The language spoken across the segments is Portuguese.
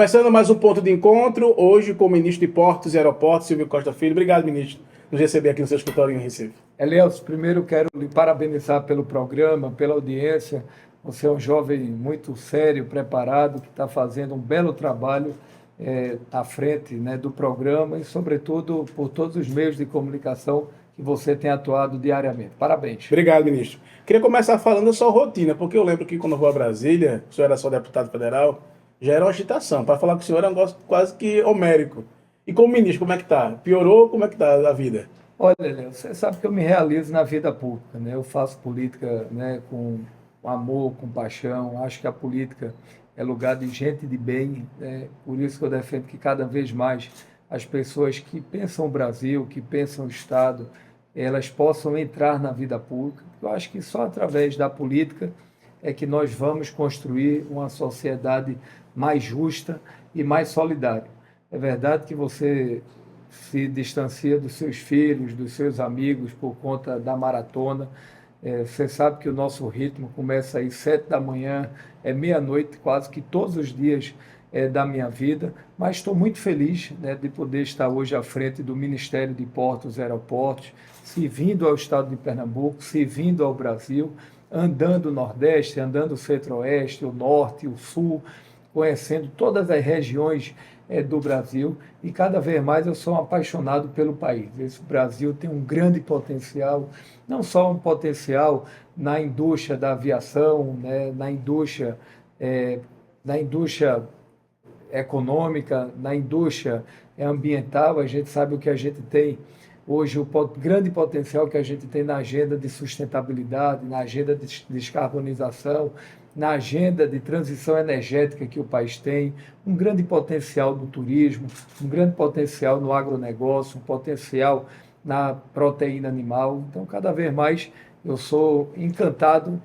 Começando mais um ponto de encontro, hoje com o ministro de Portos e Aeroportos, Silvio Costa Filho. Obrigado, ministro, por nos receber aqui no seu escritório em Recife. Elias, primeiro quero lhe parabenizar pelo programa, pela audiência. Você é um jovem muito sério, preparado, que está fazendo um belo trabalho à frente, né, do programa e, sobretudo, por todos os meios de comunicação que você tem atuado diariamente. Parabéns. Obrigado, ministro. Queria começar falando da sua rotina, porque eu lembro que quando eu vou a Brasília, o senhor era só deputado federal, já era uma agitação. Para falar com o senhor era um negócio quase que homérico. E como ministro, como é que tá? Piorou? Como é que tá a vida? Olha, Léo, você sabe que eu me realizo na vida pública, né? Eu faço política, né, com amor, com paixão. Acho que a política é lugar de gente de bem, né? Por isso que eu defendo que cada vez mais as pessoas que pensam o Brasil, que pensam o Estado, elas possam entrar na vida pública. Eu acho que só através da política é que nós vamos construir uma sociedade mais justa e mais solidária. É verdade que você se distancia dos seus filhos, dos seus amigos por conta da maratona. Você sabe que o nosso ritmo começa às 7 da manhã, é meia-noite, quase que todos os dias da minha vida, mas estou muito feliz, né, de poder estar hoje à frente do Ministério de Portos e Aeroportos, servindo ao estado de Pernambuco, servindo ao Brasil, andando o Nordeste, andando o Centro-Oeste, o Norte, o Sul, conhecendo todas as regiões do Brasil, e cada vez mais eu sou um apaixonado pelo país. Esse Brasil tem um grande potencial, não só um potencial na indústria da aviação, né, na indústria econômica, na indústria ambiental. A gente sabe o que a gente tem hoje, o grande potencial que a gente tem na agenda de sustentabilidade, na agenda de descarbonização, na agenda de transição energética que o país tem, um grande potencial no turismo, um grande potencial no agronegócio, um potencial na proteína animal. Então, cada vez mais eu sou encantado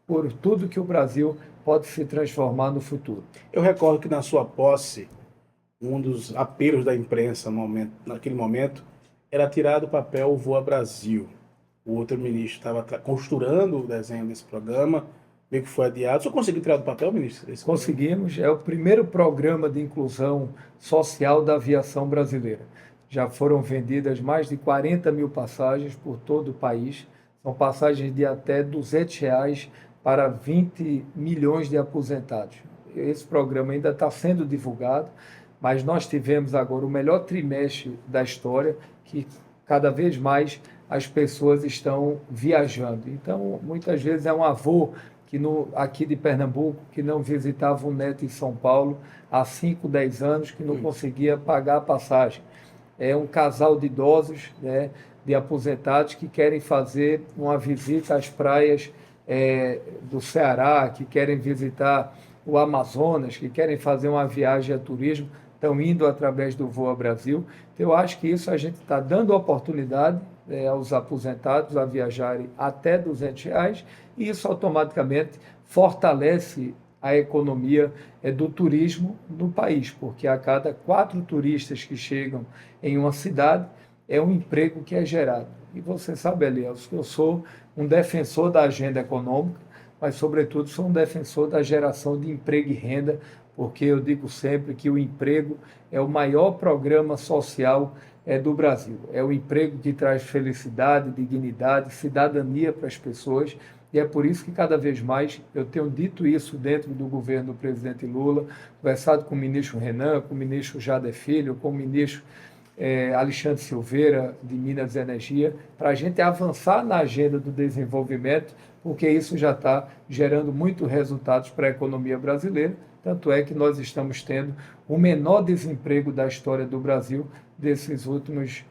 por tudo que o Brasil pode se transformar no futuro. Eu recordo que na sua posse, um dos apelos da imprensa naquele momento era tirar do papel o Voa Brasil. O outro ministro estava costurando o desenho desse programa, meio que foi adiado. O senhor conseguiu tirar do papel, ministro? Conseguimos, é o primeiro programa de inclusão social da aviação brasileira. Já foram vendidas mais de 40 mil passagens por todo o país. São passagens de até R$ 200 para 20 milhões de aposentados. Esse programa ainda está sendo divulgado, mas nós tivemos agora o melhor trimestre da história, que cada vez mais as pessoas estão viajando. Então, muitas vezes é um avô aqui de Pernambuco que não visitava o neto em São Paulo há 5, 10 anos, que não conseguia pagar a passagem. É um casal de idosos, né, de aposentados que querem fazer uma visita às praias do Ceará, que querem visitar o Amazonas, que querem fazer uma viagem a turismo, estão indo através do Voa Brasil. Então, eu acho que isso a gente está dando oportunidade aos aposentados a viajarem até R$ 200, e isso automaticamente fortalece a economia do turismo no país, porque a cada 4 turistas que chegam em uma cidade, é um emprego que é gerado. E você sabe, Elias, que eu sou um defensor da agenda econômica, mas, sobretudo, sou um defensor da geração de emprego e renda, porque eu digo sempre que o emprego é o maior programa social do Brasil. É o emprego que traz felicidade, dignidade, cidadania para as pessoas, e é por isso que cada vez mais eu tenho dito isso dentro do governo do presidente Lula, conversado com o ministro Renan, com o ministro Jader Filho, com o ministro Alexandre Silveira, de Minas e Energia, para a gente avançar na agenda do desenvolvimento, porque isso já está gerando muitos resultados para a economia brasileira. Tanto é que nós estamos tendo o menor desemprego da história do Brasil desses últimos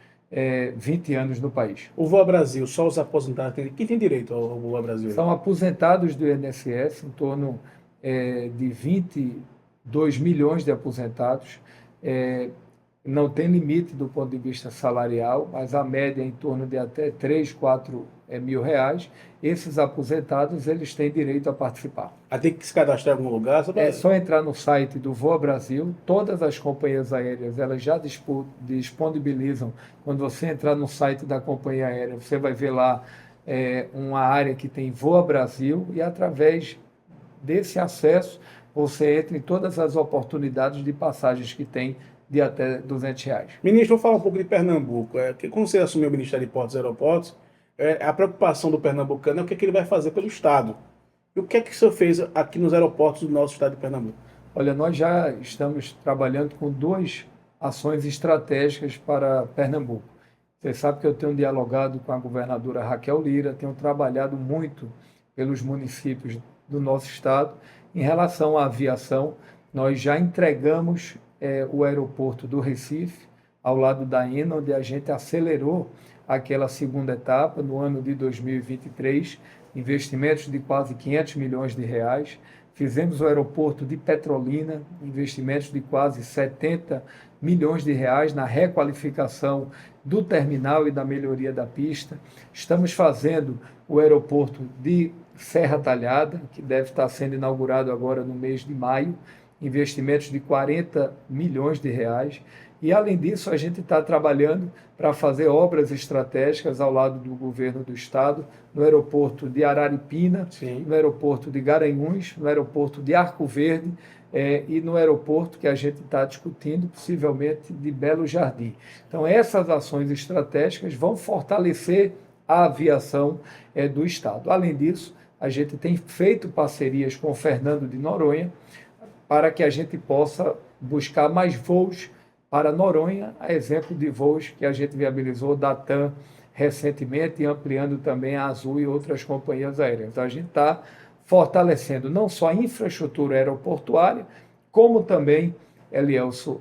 20 anos no país. O Voa Brasil, só os aposentados têm. Quem tem direito ao Voa Brasil? São aposentados do INSS, em torno de 22 milhões de aposentados. Não tem limite do ponto de vista salarial, mas a média é em torno de até 3, 4 mil reais. Esses aposentados, eles têm direito a participar. Tem que se cadastrar em algum lugar? É só entrar no site do Voa Brasil. Todas as companhias aéreas, elas já disponibilizam. Quando você entrar no site da companhia aérea, você vai ver lá uma área que tem Voa Brasil, e através desse acesso você entra em todas as oportunidades de passagens que tem de até R$ 200. Ministro, vou falar um pouco de Pernambuco. Quando você assumiu o Ministério de Portos e Aeroportos, a preocupação do pernambucano é o que, é que ele vai fazer pelo Estado. E o que é que o senhor fez aqui nos aeroportos do nosso estado de Pernambuco? Olha, nós já estamos trabalhando com duas ações estratégicas para Pernambuco. Você sabe que eu tenho dialogado com a governadora Raquel Lira, tenho trabalhado muito pelos municípios do nosso estado. Em relação à aviação, nós já entregamos o aeroporto do Recife, ao lado da INA, onde a gente acelerou aquela segunda etapa no ano de 2023, investimentos de quase R$ 500 milhões. Fizemos o aeroporto de Petrolina, investimentos de quase R$ 70 milhões na requalificação do terminal e da melhoria da pista. Estamos fazendo o aeroporto de Serra Talhada, que deve estar sendo inaugurado agora no mês de maio, investimentos de R$ 40 milhões. E, além disso, a gente está trabalhando para fazer obras estratégicas ao lado do governo do estado, no aeroporto de Araripina, Sim. no aeroporto de Garanhuns, no aeroporto de Arco Verde e no aeroporto que a gente está discutindo, possivelmente, de Belo Jardim. Então, essas ações estratégicas vão fortalecer a aviação do estado. Além disso, a gente tem feito parcerias com o Fernando de Noronha para que a gente possa buscar mais voos para Noronha, a exemplo de voos que a gente viabilizou da TAM recentemente e ampliando também a Azul e outras companhias aéreas. Então, a gente está fortalecendo não só a infraestrutura aeroportuária, como também, Elielso,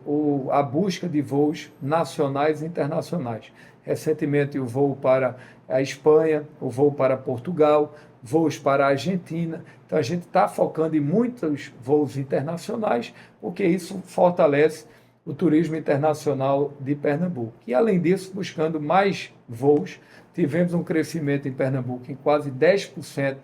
a busca de voos nacionais e internacionais. Recentemente, o voo para a Espanha, o voo para Portugal, voos para a Argentina. Então, a gente está focando em muitos voos internacionais, porque isso fortalece o turismo internacional de Pernambuco. E, além disso, buscando mais voos, tivemos um crescimento em Pernambuco em quase 10%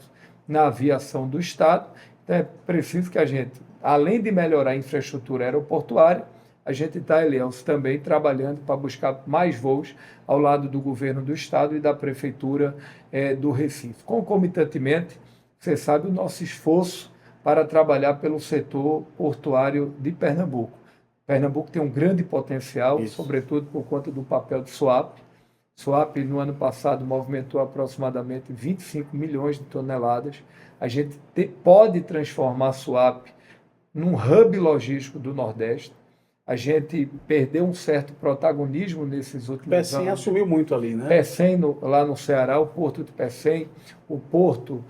na aviação do estado. Então, é preciso que a gente, além de melhorar a infraestrutura aeroportuária, a gente está, Elielso, também trabalhando para buscar mais voos ao lado do governo do estado e da prefeitura do Recife. Concomitantemente, você sabe o nosso esforço para trabalhar pelo setor portuário de Pernambuco. Pernambuco tem um grande potencial, sobretudo por conta do papel de Suape. Suape, no ano passado, movimentou aproximadamente 25 milhões de toneladas. A gente pode transformar Suape num hub logístico do Nordeste. A gente perdeu um certo protagonismo nesses últimos anos. Pecém assumiu muito ali, né? Pecém, lá no Ceará, o porto de Pecém, o porto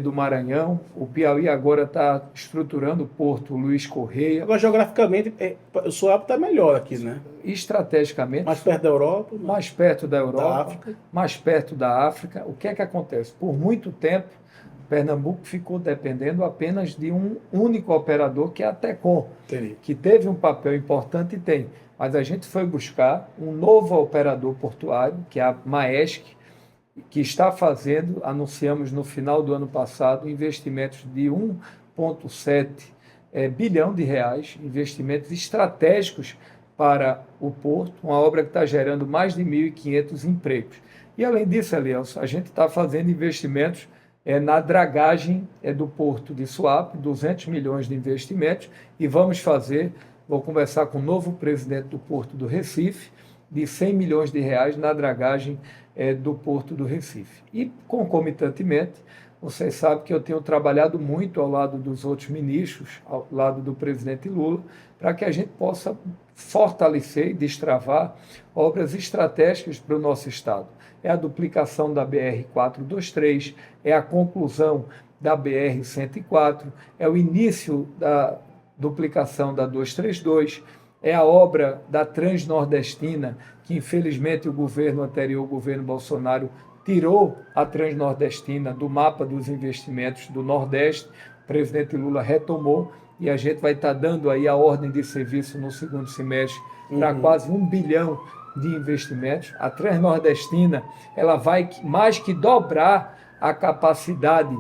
do Maranhão, o Piauí agora está estruturando o porto Luiz Correia. Agora, geograficamente, o Suape está melhor aqui, né? Estrategicamente. Mais perto da Europa? Né? Mais perto da Europa, Da África. mais perto da África. O que é que acontece? Por muito tempo, Pernambuco ficou dependendo apenas de um único operador, que é a Tecom, que teve um papel importante e tem. Mas a gente foi buscar um novo operador portuário, que é a Maersk, que está fazendo, anunciamos no final do ano passado, investimentos de 1,7 bilhão de reais, investimentos estratégicos para o porto, uma obra que está gerando mais de 1.500 empregos. E, além disso, Elielso, a gente está fazendo investimentos na dragagem do porto de Suape, 200 milhões de investimentos, e vamos fazer, vou conversar com o novo presidente do Porto do Recife, de 100 milhões de reais na dragagem do Porto do Recife. E, concomitantemente, vocês sabem que eu tenho trabalhado muito ao lado dos outros ministros, ao lado do presidente Lula, para que a gente possa fortalecer e destravar obras estratégicas para o nosso Estado. É a duplicação da BR-423, é a conclusão da BR-104, é o início da duplicação da 232, é a obra da Transnordestina, que infelizmente o governo anterior, o governo Bolsonaro, tirou a Transnordestina do mapa dos investimentos do Nordeste. O presidente Lula retomou e a gente vai estar dando aí a ordem de serviço no segundo semestre para quase 1 bilhão de investimentos. A Transnordestina, ela vai mais que dobrar a capacidade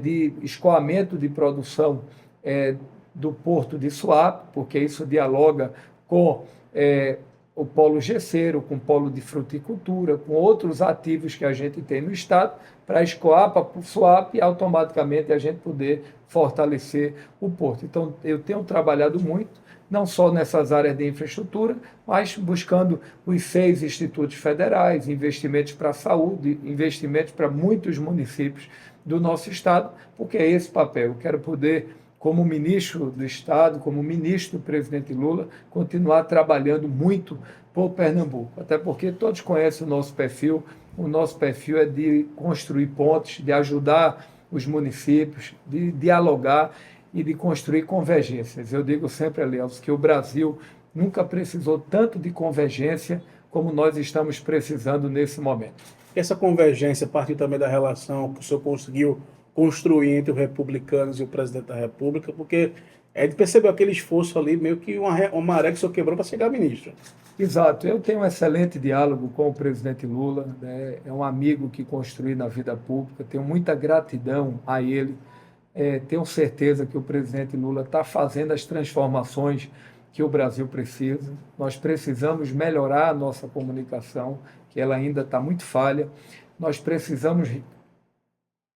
de escoamento de produção do Porto de Suape, porque isso dialoga com o polo gesseiro, com o polo de fruticultura, com outros ativos que a gente tem no estado, para escoar, para suar e automaticamente a gente poder fortalecer o porto. Então, eu tenho trabalhado muito, não só nessas áreas de infraestrutura, mas buscando os 6 institutos federais, investimentos para a saúde, investimentos para muitos municípios do nosso estado, porque é esse papel. Eu quero poder, como ministro do estado, como ministro do presidente Lula, continuar trabalhando muito por Pernambuco, até porque todos conhecem o nosso perfil é de construir pontes, de ajudar os municípios, de dialogar e de construir convergências. Eu digo sempre, Elielso, que o Brasil nunca precisou tanto de convergência como nós estamos precisando nesse momento. Essa convergência partiu também da relação que o senhor conseguiu construir entre os republicanos e o presidente da República, porque a gente percebeu aquele esforço ali, meio que uma maré que o senhor quebrou para chegar a ministro. Exato, eu tenho um excelente diálogo com o presidente Lula, né? É um amigo que construí na vida pública, tenho muita gratidão a ele. Tenho certeza que o presidente Lula está fazendo as transformações que o Brasil precisa. Nós precisamos melhorar a nossa comunicação, que ela ainda está muito falha. Nós precisamos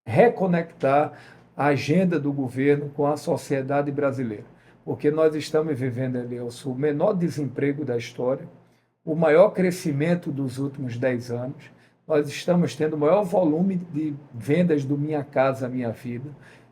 reconectar a agenda do governo com a sociedade brasileira, porque nós estamos vivendo, Elielso, o menor desemprego da história, o maior crescimento dos últimos 10 anos, nós estamos tendo o maior volume de vendas do Minha Casa Minha Vida,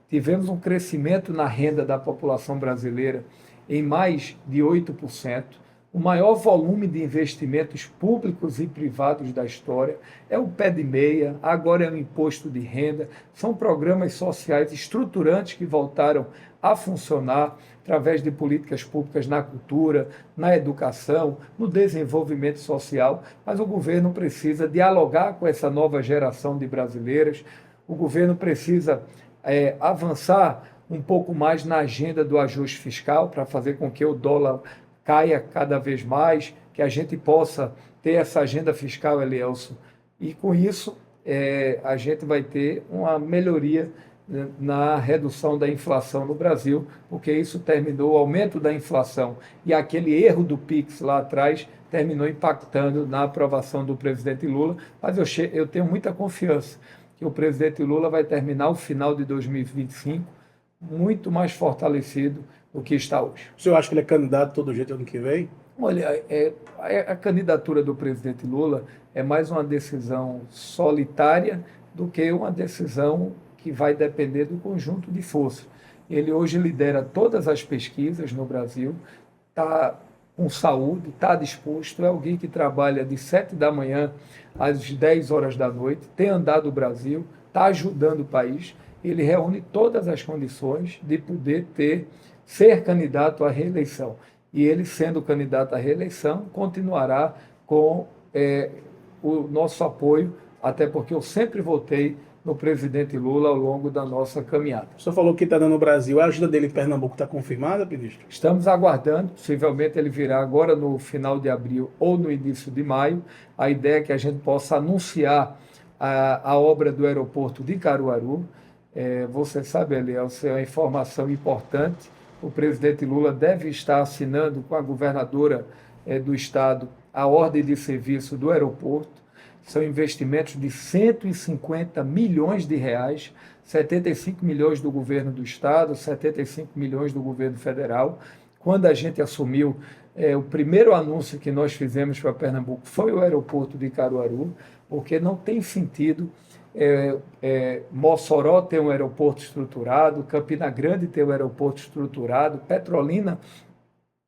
tivemos um crescimento na renda da população brasileira em mais de 8%, o maior volume de investimentos públicos e privados da história, é o pé de meia, agora é o imposto de renda, são programas sociais estruturantes que voltaram a funcionar através de políticas públicas na cultura, na educação, no desenvolvimento social, mas o governo precisa dialogar com essa nova geração de brasileiras, o governo precisa avançar um pouco mais na agenda do ajuste fiscal para fazer com que o dólar caia cada vez mais, que a gente possa ter essa agenda fiscal, Elielso, e com isso a gente vai ter uma melhoria na redução da inflação no Brasil, porque isso terminou, o aumento da inflação e aquele erro do PIX lá atrás terminou impactando na aprovação do presidente Lula, mas eu tenho muita confiança que o presidente Lula vai terminar o final de 2025 muito mais fortalecido do que está hoje. O senhor acha que ele é candidato de todo jeito ano que vem? Olha, a candidatura do presidente Lula é mais uma decisão solitária do que uma decisão que vai depender do conjunto de forças. Ele hoje lidera todas as pesquisas no Brasil, está com saúde, está disposto, é alguém que trabalha de 7 da manhã às 10 horas da noite, tem andado o Brasil, está ajudando o país, ele reúne todas as condições de poder ser candidato à reeleição. E ele, sendo candidato à reeleição, continuará com o nosso apoio, até porque eu sempre votei no presidente Lula ao longo da nossa caminhada. O senhor falou que está dando no Brasil. A ajuda dele em Pernambuco está confirmada, ministro? Estamos aguardando, possivelmente ele virá agora no final de abril ou no início de maio. A ideia é que a gente possa anunciar a obra do aeroporto de Caruaru. Você sabe, Elielso, é uma informação importante. O presidente Lula deve estar assinando com a governadora do estado a ordem de serviço do aeroporto. São investimentos de 150 milhões de reais, 75 milhões do governo do estado, 75 milhões do governo federal. Quando a gente assumiu, o primeiro anúncio que nós fizemos para Pernambuco foi o aeroporto de Caruaru, porque não tem sentido Mossoró ter um aeroporto estruturado, Campina Grande ter um aeroporto estruturado, Petrolina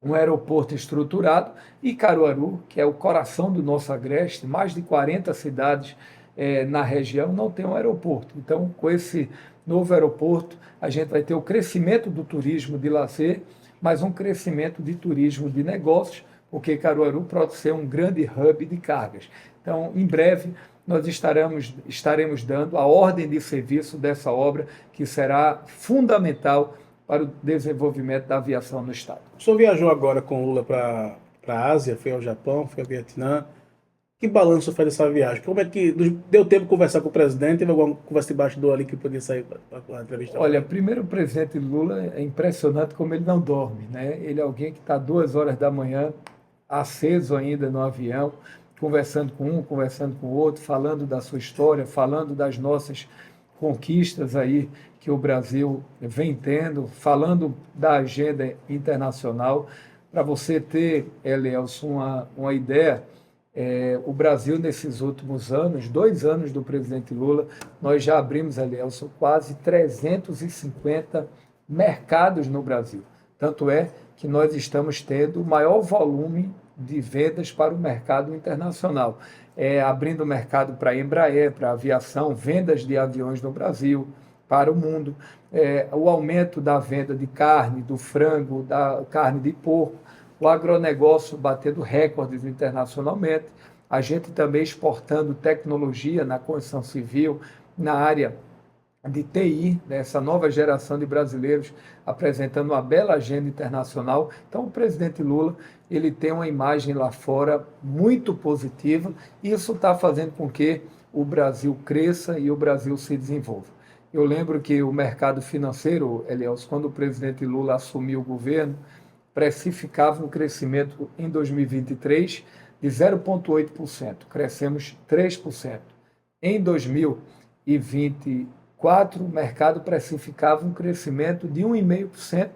um aeroporto estruturado e Caruaru, que é o coração do nosso agreste, mais de 40 cidades na região não tem um aeroporto. Então, com esse novo aeroporto, a gente vai ter o crescimento do turismo de lazer, mas um crescimento de turismo de negócios, porque Caruaru pode ser um grande hub de cargas. Então, em breve, nós estaremos dando a ordem de serviço dessa obra, que será fundamental para o desenvolvimento da aviação no estado. O senhor viajou agora com o Lula para a Ásia, foi ao Japão, foi ao Vietnã. Que balanço faz dessa viagem? Como é que deu tempo de conversar com o presidente? Teve alguma conversa de bastidor ali que podia sair para a entrevista? Olha, primeiro, o presidente Lula é impressionante como ele não dorme, né? Ele é alguém que está 2 horas da manhã, aceso ainda no avião. conversando com um, conversando com o outro, falando da sua história, falando das nossas conquistas aí que o Brasil vem tendo, falando da agenda internacional. Para você ter, Elielson, uma ideia, o Brasil, nesses últimos anos, 2 anos do presidente Lula, nós já abrimos, Elielson, quase 350 mercados no Brasil. Tanto é que nós estamos tendo o maior volume de vendas para o mercado internacional, abrindo o mercado para a Embraer, para a aviação, vendas de aviões no Brasil, para o mundo, o aumento da venda de carne, do frango, da carne de porco, o agronegócio batendo recordes internacionalmente, a gente também exportando tecnologia na construção civil, na área de TI, dessa nova geração de brasileiros apresentando uma bela agenda internacional. Então, o presidente Lula, ele tem uma imagem lá fora muito positiva e isso está fazendo com que o Brasil cresça e o Brasil se desenvolva. Eu lembro que o mercado financeiro, Elielson, quando o presidente Lula assumiu o governo, precificava um crescimento em 2023 de 0,8%, crescemos 3%. Em 2024, o mercado precificava um crescimento de 1,5%.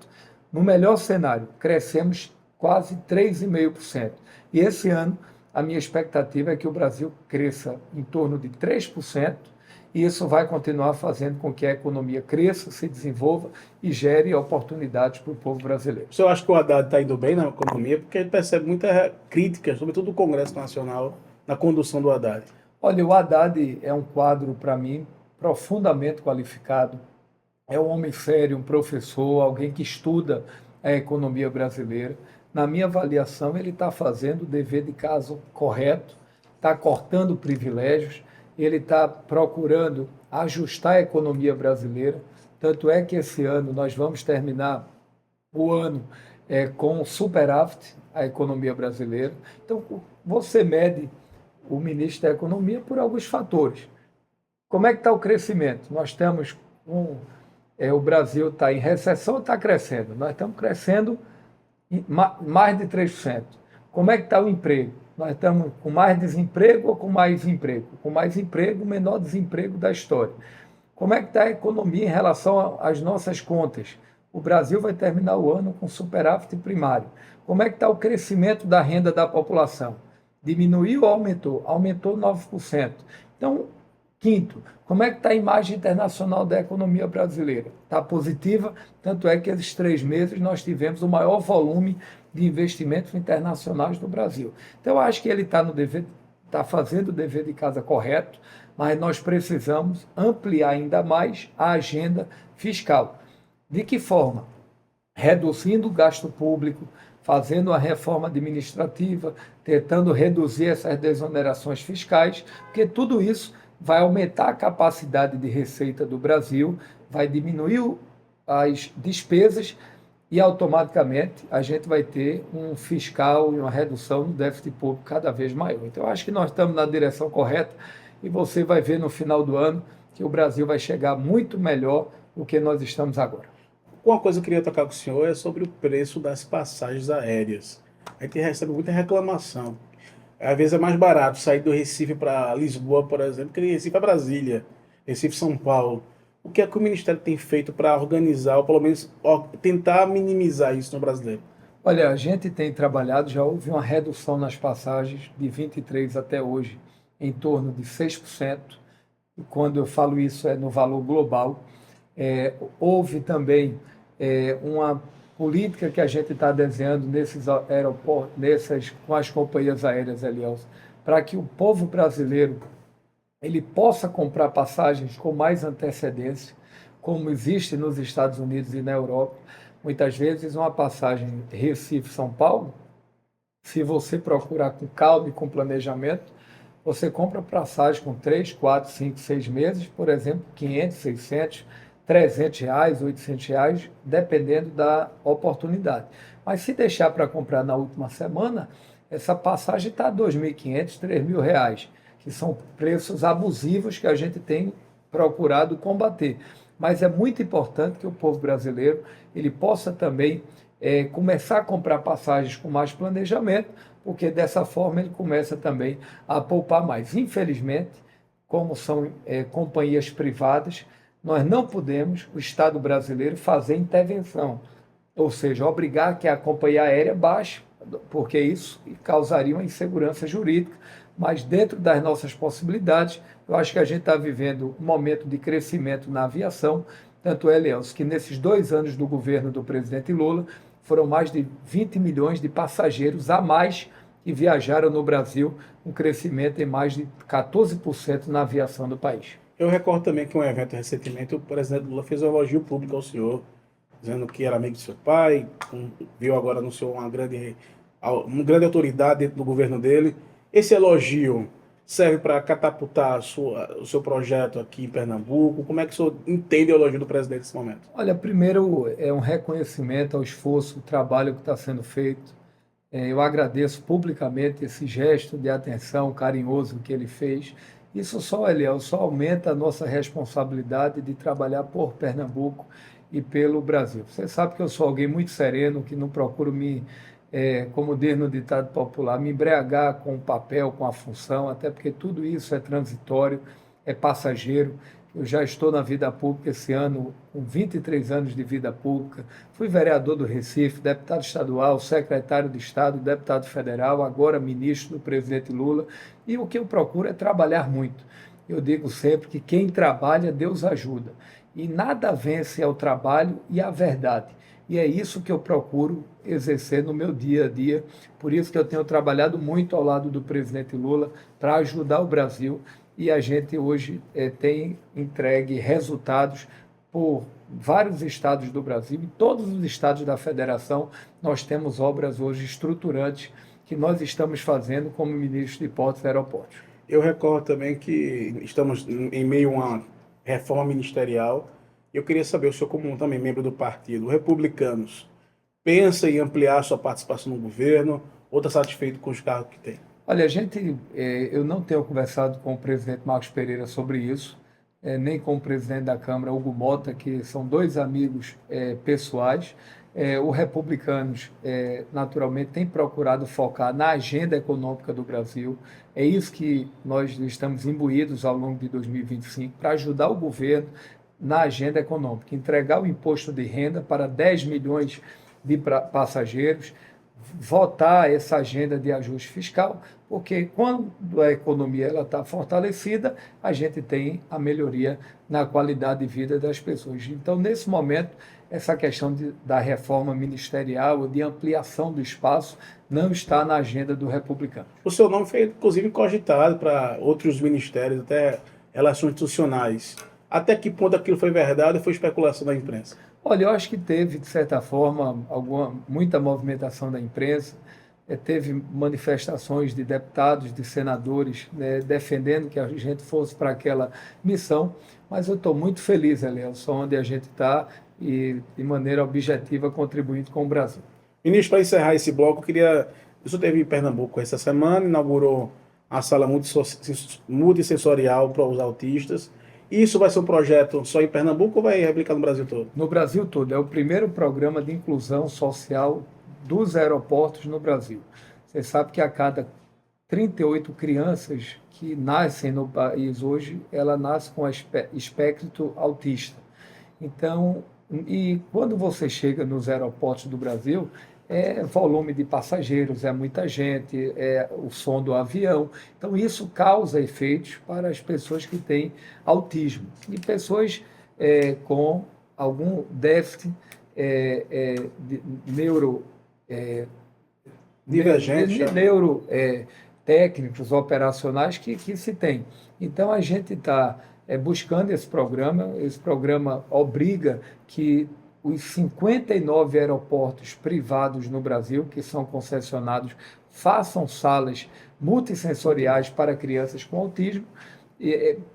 No melhor cenário, crescemos quase 3,5%. E esse ano, a minha expectativa é que o Brasil cresça em torno de 3%, e isso vai continuar fazendo com que a economia cresça, se desenvolva e gere oportunidades para o povo brasileiro. O senhor acha que o Haddad está indo bem na economia? Porque ele percebe muita crítica, sobretudo do Congresso Nacional, na condução do Haddad. Olha, o Haddad é um quadro, para mim, profundamente qualificado. É um homem sério, um professor, alguém que estuda a economia brasileira. Na minha avaliação, ele está fazendo o dever de casa correto, está cortando privilégios, ele está procurando ajustar a economia brasileira. Tanto é que esse ano nós vamos terminar o ano com superávit, a economia brasileira. Então, você mede o ministro da Economia por alguns fatores. Como é que está o crescimento? Nós temos o Brasil está em recessão ou está crescendo? Nós estamos crescendo mais de 3%. Como é que está o emprego? Nós estamos com mais desemprego ou com mais emprego? Com mais emprego, o menor desemprego da história. Como é que está a economia em relação às nossas contas? O Brasil vai terminar o ano com superávit primário. Como é que está o crescimento da renda da população? Diminuiu ou aumentou? Aumentou 9%. Então, quinto, como é que está a imagem internacional da economia brasileira? Está positiva, tanto é que esses 3 meses nós tivemos o maior volume de investimentos internacionais do Brasil. Então, eu acho que ele está fazendo o dever de casa correto, mas nós precisamos ampliar ainda mais a agenda fiscal. De que forma? Reduzindo o gasto público, fazendo a reforma administrativa, tentando reduzir essas desonerações fiscais, porque tudo isso vai aumentar a capacidade de receita do Brasil, vai diminuir as despesas e automaticamente a gente vai ter um fiscal e uma redução do déficit público cada vez maior. Então, eu acho que nós estamos na direção correta e você vai ver no final do ano que o Brasil vai chegar muito melhor do que nós estamos agora. Uma coisa que eu queria tocar com o senhor é sobre o preço das passagens aéreas. A gente recebe muita reclamação. Às vezes é mais barato sair do Recife para Lisboa, por exemplo, que de Recife a Brasília, Recife São Paulo. O que é que o Ministério tem feito para organizar, ou pelo menos tentar minimizar isso no brasileiro? Olha, a gente tem trabalhado, já houve uma redução nas passagens de 23 até hoje, em torno de 6%. E quando eu falo isso é no valor global. Houve também uma política que a gente está desenhando nesses aeroportos, com as companhias aéreas, Elielson, para que o povo brasileiro ele possa comprar passagens com mais antecedência, como existe nos Estados Unidos e na Europa. Muitas vezes uma passagem Recife-São Paulo, se você procurar com calma e com planejamento, você compra passagem com 3, 4, 5, 6 meses, por exemplo, 500, 600, R$300, R$800, dependendo da oportunidade. Mas se deixar para comprar na última semana, essa passagem está a R$2.500, R$3.000, que são preços abusivos que a gente tem procurado combater. Mas é muito importante que o povo brasileiro ele possa também começar a comprar passagens com mais planejamento, porque dessa forma ele começa também a poupar mais. Infelizmente, como são companhias privadas, nós não podemos, o Estado brasileiro, fazer intervenção, ou seja, obrigar que a companhia aérea baixe, porque isso causaria uma insegurança jurídica, mas dentro das nossas possibilidades, eu acho que a gente está vivendo um momento de crescimento na aviação, tanto é, Léo, que nesses 2 anos do governo do presidente Lula, foram mais de 20 milhões de passageiros a mais que viajaram no Brasil, um crescimento em mais de 14% na aviação do país. Eu recordo também que em um evento recentemente o presidente Lula fez um elogio público ao senhor, dizendo que era amigo de seu pai, viu agora no senhor uma grande autoridade dentro do governo dele. Esse elogio serve para catapultar o seu projeto aqui em Pernambuco? Como é que o senhor entende o elogio do presidente nesse momento? Olha, primeiro é um reconhecimento ao esforço, ao trabalho que está sendo feito. Eu agradeço publicamente esse gesto de atenção carinhoso que ele fez. Isso só, Eliel, só aumenta a nossa responsabilidade de trabalhar por Pernambuco e pelo Brasil. Você sabe que eu sou alguém muito sereno, que não procuro como diz no ditado popular, me embriagar com o papel, com a função, até porque tudo isso é transitório, é passageiro. Eu já estou na vida pública esse ano, com 23 anos de vida pública. Fui vereador do Recife, deputado estadual, secretário de Estado, deputado federal, agora ministro do presidente Lula. E o que eu procuro é trabalhar muito. Eu digo sempre que quem trabalha, Deus ajuda. E nada vence ao trabalho e à verdade. E é isso que eu procuro exercer no meu dia a dia. Por isso que eu tenho trabalhado muito ao lado do presidente Lula para ajudar o Brasil. E a gente hoje tem entregue resultados por vários estados do Brasil. Em todos os estados da federação, nós temos obras hoje estruturantes que nós estamos fazendo como ministro de Portos e Aeroportos. Eu recordo também que estamos em meio a uma reforma ministerial. Eu queria saber, o senhor como também membro do partido, Republicanos, pensa em ampliar sua participação no governo ou está satisfeito com os cargos que tem? Olha, eu não tenho conversado com o presidente Marcos Pereira sobre isso, nem com o presidente da Câmara, Hugo Mota, que são dois amigos pessoais. O Republicanos, naturalmente, tem procurado focar na agenda econômica do Brasil. É isso que nós estamos imbuídos ao longo de 2025, para ajudar o governo na agenda econômica, entregar o imposto de renda para 10 milhões de passageiros, votar essa agenda de ajuste fiscal, porque quando a economia está fortalecida, a gente tem a melhoria na qualidade de vida das pessoas. Então, nesse momento, essa questão da reforma ministerial ou de ampliação do espaço não está na agenda do republicano. O seu nome foi, inclusive, cogitado para outros ministérios, até relações institucionais. Até que ponto aquilo foi verdade ou foi especulação da imprensa? Olha, eu acho que teve, de certa forma, muita movimentação da imprensa, teve manifestações de deputados, de senadores, né, defendendo que a gente fosse para aquela missão, mas eu estou muito feliz, Elielson, onde a gente está e, de maneira objetiva, contribuindo com o Brasil. Ministro, para encerrar esse bloco, o senhor esteve em Pernambuco essa semana, inaugurou a sala multissensorial para os autistas. Isso vai ser um projeto só em Pernambuco ou vai replicar no Brasil todo? No Brasil todo. É o primeiro programa de inclusão social dos aeroportos no Brasil. Você sabe que a cada 38 crianças que nascem no país hoje, ela nasce com espectro autista. Então, e quando você chega nos aeroportos do Brasil, é volume de passageiros, é muita gente, é o som do avião. Então, isso causa efeitos para as pessoas que têm autismo e pessoas com algum déficit neurotécnicos, operacionais que se tem. Então, a gente está buscando esse programa obriga que os 59 aeroportos privados no Brasil, que são concessionados, façam salas multissensoriais para crianças com autismo.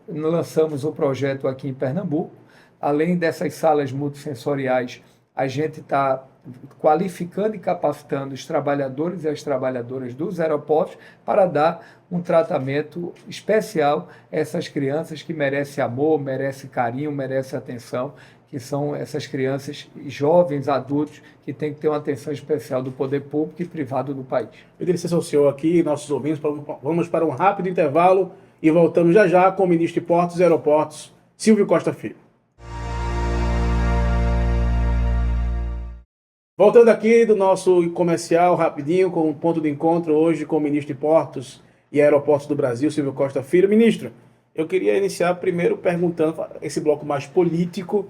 Lançamos o projeto aqui em Pernambuco. Além dessas salas multissensoriais, a gente está qualificando e capacitando os trabalhadores e as trabalhadoras dos aeroportos para dar um tratamento especial a essas crianças que merecem amor, merecem carinho, merecem atenção, que são essas crianças, jovens, adultos, que têm que ter uma atenção especial do poder público e privado do país. Eu disse ao senhor aqui, nossos ouvintes, vamos para um rápido intervalo e voltamos já já com o ministro de Portos e Aeroportos, Silvio Costa Filho. Voltando aqui do nosso comercial rapidinho, com um ponto de encontro hoje com o ministro de Portos e Aeroportos do Brasil, Silvio Costa Filho. Ministro, eu queria iniciar primeiro perguntando, esse bloco mais político,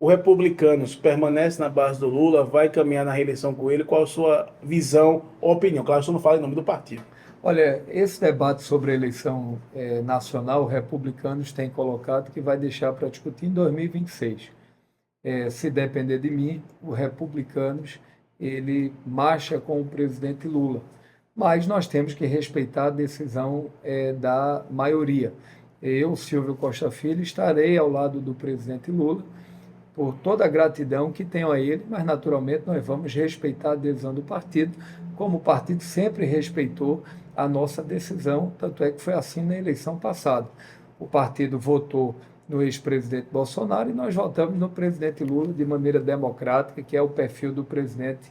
o Republicanos permanece na base do Lula, vai caminhar na reeleição com ele, qual a sua visão ou opinião? Claro, você não fala em nome do partido. Olha, esse debate sobre a eleição nacional, Republicanos têm colocado que vai deixar para discutir em 2026. Se depender de mim, o Republicanos ele marcha com o presidente Lula, mas nós temos que respeitar a decisão da maioria. Eu, Silvio Costa Filho, estarei ao lado do presidente Lula por toda a gratidão que tenho a ele, mas naturalmente nós vamos respeitar a decisão do partido, como o partido sempre respeitou a nossa decisão, tanto é que foi assim na eleição passada. O partido votou no ex-presidente Bolsonaro e nós votamos no presidente Lula de maneira democrática, que é o perfil do presidente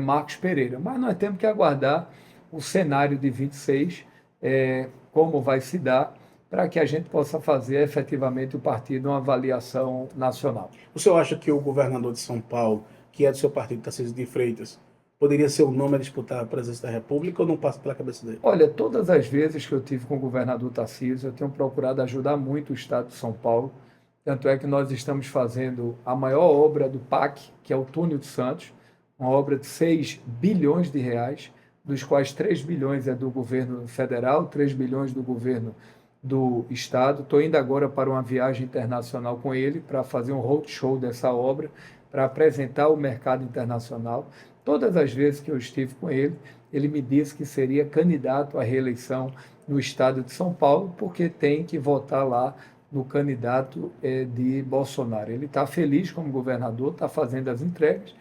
Marcos Pereira. Mas nós temos que aguardar o cenário de 26, como vai se dar, para que a gente possa fazer efetivamente o partido uma avaliação nacional. O senhor acha que o governador de São Paulo, que é do seu partido, Tarcísio de Freitas, poderia ser o nome a disputar a presidência da República ou não passa pela cabeça dele? Olha, todas as vezes que eu tive com o governador Tarcísio, eu tenho procurado ajudar muito o estado de São Paulo. Tanto é que nós estamos fazendo a maior obra do PAC, que é o Túnel de Santos, uma obra de 6 bilhões de reais, dos quais 3 bilhões é do governo federal, 3 bilhões do governo do estado. Estou indo agora para uma viagem internacional com ele para fazer um roadshow dessa obra, para apresentar o mercado internacional. Todas as vezes que eu estive com ele, ele me disse que seria candidato à reeleição no estado de São Paulo, porque tem que votar lá no candidato de Bolsonaro. Ele está feliz como governador, está fazendo as entregas,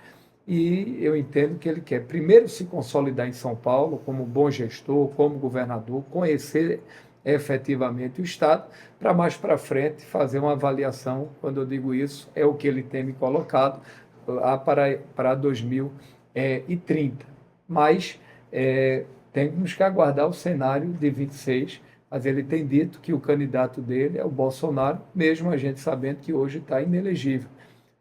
e eu entendo que ele quer primeiro se consolidar em São Paulo como bom gestor, como governador, conhecer efetivamente o estado, para mais para frente fazer uma avaliação. Quando eu digo isso, é o que ele tem me colocado lá para 2030. Mas temos que aguardar o cenário de 26, mas ele tem dito que o candidato dele é o Bolsonaro, mesmo a gente sabendo que hoje está inelegível.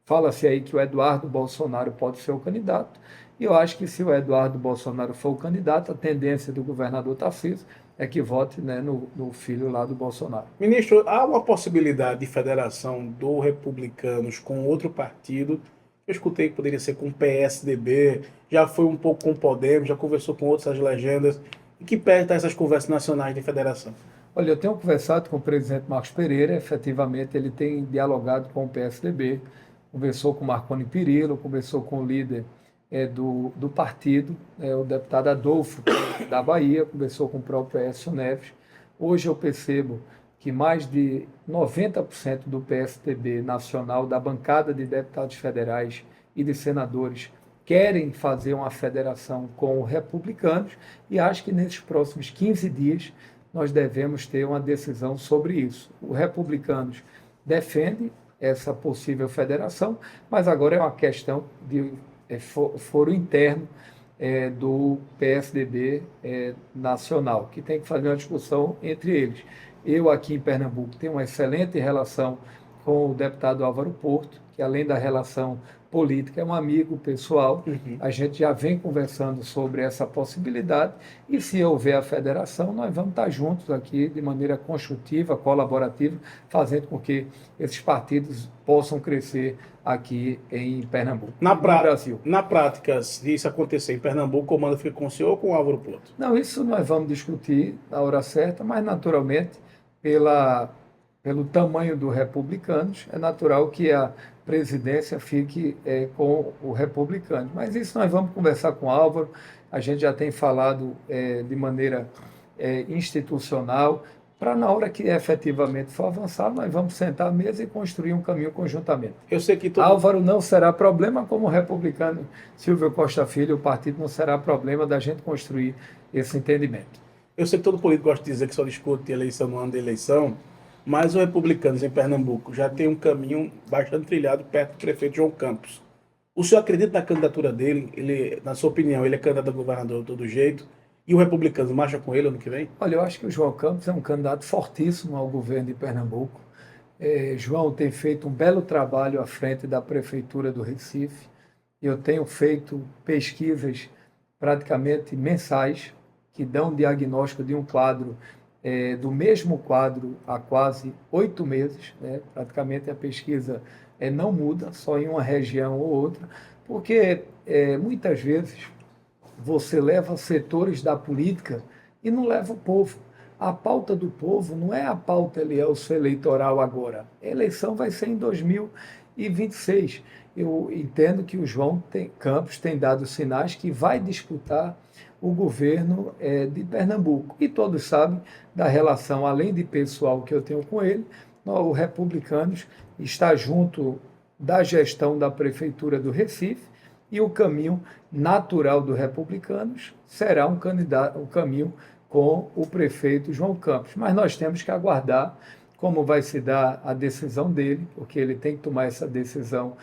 Fala-se aí que o Eduardo Bolsonaro pode ser o candidato, e eu acho que se o Eduardo Bolsonaro for o candidato, a tendência do governador Tarcísio é que vote, né, no filho lá do Bolsonaro. Ministro, há uma possibilidade de federação do Republicanos com outro partido? Eu escutei que poderia ser com o PSDB, já foi um pouco com o Podemos, já conversou com outras legendas. E que pé estão essas conversas nacionais de federação? Olha, eu tenho conversado com o presidente Marcos Pereira, efetivamente ele tem dialogado com o PSDB, conversou com Marconi Perillo, conversou com o líder do partido, o deputado Adolfo, da Bahia, conversou com o próprio Aécio Neves. Hoje eu percebo que mais de 90% do PSDB nacional, da bancada de deputados federais e de senadores, querem fazer uma federação com os republicanos, e acho que nesses próximos 15 dias nós devemos ter uma decisão sobre isso. Os republicanos defendem essa possível federação, mas agora é uma questão de foro interno do PSDB nacional, que tem que fazer uma discussão entre eles. Eu aqui em Pernambuco tenho uma excelente relação com o deputado Álvaro Porto, que além da relação política é um amigo pessoal. A gente já vem conversando sobre essa possibilidade, e se houver a federação, nós vamos estar juntos aqui de maneira construtiva, colaborativa, fazendo com que esses partidos possam crescer aqui em Pernambuco, no Brasil. Na prática, se isso acontecer em Pernambuco, o comando fica com o senhor ou com o Álvaro Porto? Não, isso nós vamos discutir na hora certa, mas naturalmente, pelo tamanho dos republicanos, é natural que a presidência fique com o republicano. Mas isso nós vamos conversar com o Álvaro, a gente já tem falado de maneira institucional, para na hora que efetivamente for avançar, nós vamos sentar à mesa e construir um caminho conjuntamente. Eu sei que Álvaro não será problema, como o republicano Silvio Costa Filho, o partido não será problema da gente construir esse entendimento. Eu sei que todo político gosta de dizer que só discute eleição no ano de eleição, Mas os republicanos em Pernambuco já tem um caminho bastante trilhado perto do prefeito João Campos. O senhor acredita na candidatura dele? Ele, na sua opinião, ele é candidato a governador de todo jeito? E o republicano marcha com ele ano que vem? Olha, eu acho que o João Campos é um candidato fortíssimo ao governo de Pernambuco. João tem feito um belo trabalho à frente da Prefeitura do Recife. Eu tenho feito pesquisas praticamente mensais que dão diagnóstico de um quadro, do mesmo quadro há quase 8 meses, né? Praticamente a pesquisa não muda, só em uma região ou outra, porque muitas vezes você leva setores da política e não leva o povo. A pauta do povo não é a pauta eleitoral agora. A eleição vai ser em 2026. Eu entendo que o Campos tem dado sinais que vai disputar o governo de Pernambuco. E todos sabem da relação, além de pessoal que eu tenho com ele, o Republicanos está junto da gestão da Prefeitura do Recife, e o caminho natural do Republicanos será um caminho com o prefeito João Campos. Mas nós temos que aguardar como vai se dar a decisão dele, porque ele tem que tomar essa decisão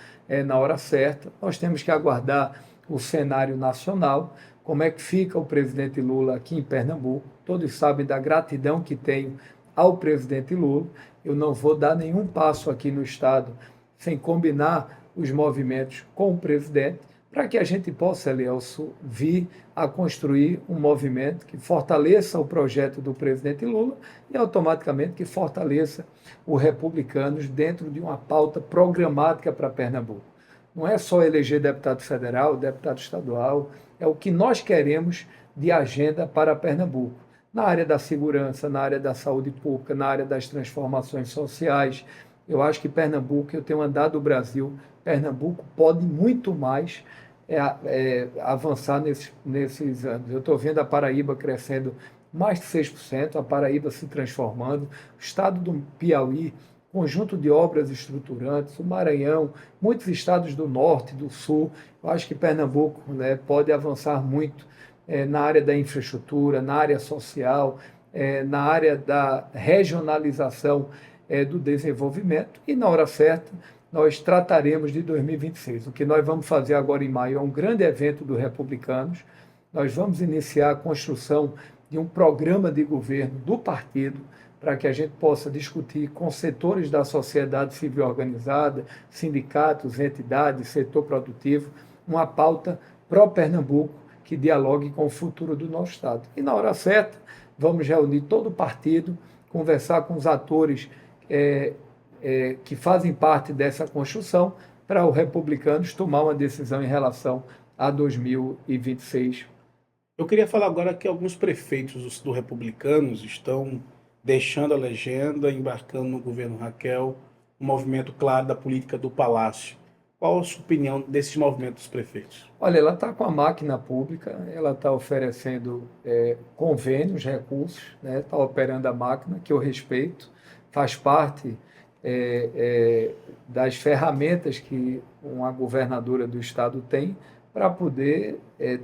na hora certa. Nós temos que aguardar o cenário nacional, como é que fica o presidente Lula aqui em Pernambuco. Todos sabem da gratidão que tenho ao presidente Lula. Eu não vou dar nenhum passo aqui no Estado sem combinar os movimentos com o presidente, para que a gente possa, Elielso, vir a construir um movimento que fortaleça o projeto do presidente Lula e automaticamente que fortaleça os republicanos dentro de uma pauta programática para Pernambuco. Não é só eleger deputado federal, deputado estadual, é o que nós queremos de agenda para Pernambuco. Na área da segurança, na área da saúde pública, na área das transformações sociais. Eu acho que Pernambuco, eu tenho andado o Brasil, Pernambuco pode muito mais avançar nesses anos. Eu estou vendo a Paraíba crescendo mais de 6%, a Paraíba se transformando, o estado do Piauí, conjunto de obras estruturantes, o Maranhão, muitos estados do norte, do sul. Eu acho que Pernambuco, né, pode avançar muito na área da infraestrutura, na área social, na área da regionalização do desenvolvimento, e na hora certa nós trataremos de 2026. O que nós vamos fazer agora em maio é um grande evento dos republicanos. Nós vamos iniciar a construção de um programa de governo do partido para que a gente possa discutir com setores da sociedade civil organizada, sindicatos, entidades, setor produtivo, uma pauta pró-Pernambuco que dialogue com o futuro do nosso Estado. E na hora certa, vamos reunir todo o partido, conversar com os atores que fazem parte dessa construção, para os republicanos tomar uma decisão em relação a 2026. Eu queria falar agora que alguns prefeitos do republicanos estão deixando a legenda, embarcando no governo Raquel, um movimento claro da política do Palácio. Qual a sua opinião desses movimentos dos prefeitos? Olha, ela está com a máquina pública, ela está oferecendo convênios, recursos, né? Está operando a máquina, que eu respeito, faz parte das ferramentas que uma governadora do estado tem para poder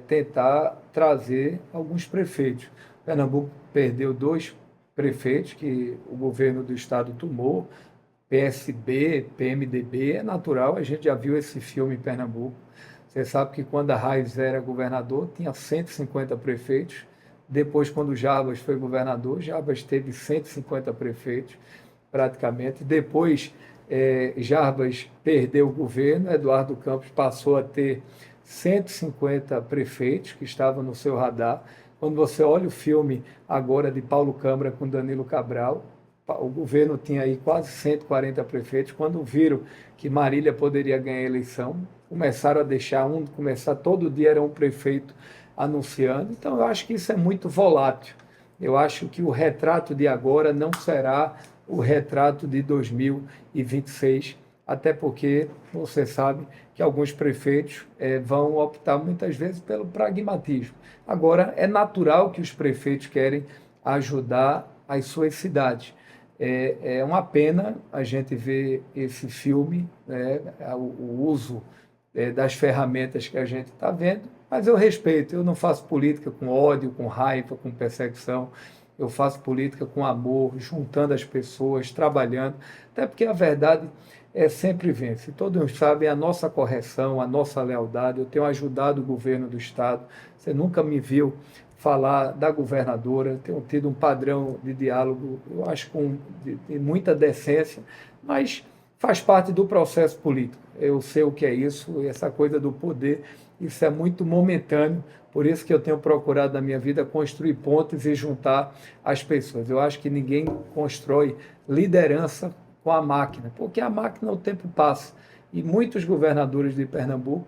tentar trazer alguns prefeitos. Pernambuco perdeu 2 prefeitos que o governo do estado tomou, PSB, PMDB, é natural, a gente já viu esse filme em Pernambuco. Você sabe que quando a Raiz era governador, tinha 150 prefeitos. Depois, quando o Jarbas foi governador, Jarbas teve 150 prefeitos, praticamente. Depois, Jarbas perdeu o governo, Eduardo Campos passou a ter 150 prefeitos que estavam no seu radar. Quando você olha o filme agora de Paulo Câmara com Danilo Cabral, o governo tinha aí quase 140 prefeitos. Quando viram que Marília poderia ganhar a eleição, começaram a deixar começar todo dia era um prefeito anunciando. Então eu acho que isso é muito volátil. Eu acho que o retrato de agora não será o retrato de 2026, até porque você sabe que alguns prefeitos vão optar muitas vezes pelo pragmatismo. Agora, é natural que os prefeitos querem ajudar as suas cidades. É uma pena a gente ver esse filme, né, o uso das ferramentas que a gente está vendo, mas eu respeito, eu não faço política com ódio, com raiva, com perseguição. eu faço política com amor, juntando as pessoas, trabalhando, até porque a verdade sempre vence. Todos sabem a nossa correção, a nossa lealdade. Eu tenho ajudado o governo do Estado. Você nunca me viu falar da governadora, tenho tido um padrão de diálogo, eu acho, de muita decência, mas faz parte do processo político. Eu sei o que é isso, essa coisa do poder, isso é muito momentâneo, por isso que eu tenho procurado na minha vida construir pontes e juntar as pessoas. Eu acho que ninguém constrói liderança com a máquina, porque a máquina o tempo passa. E muitos governadores de Pernambuco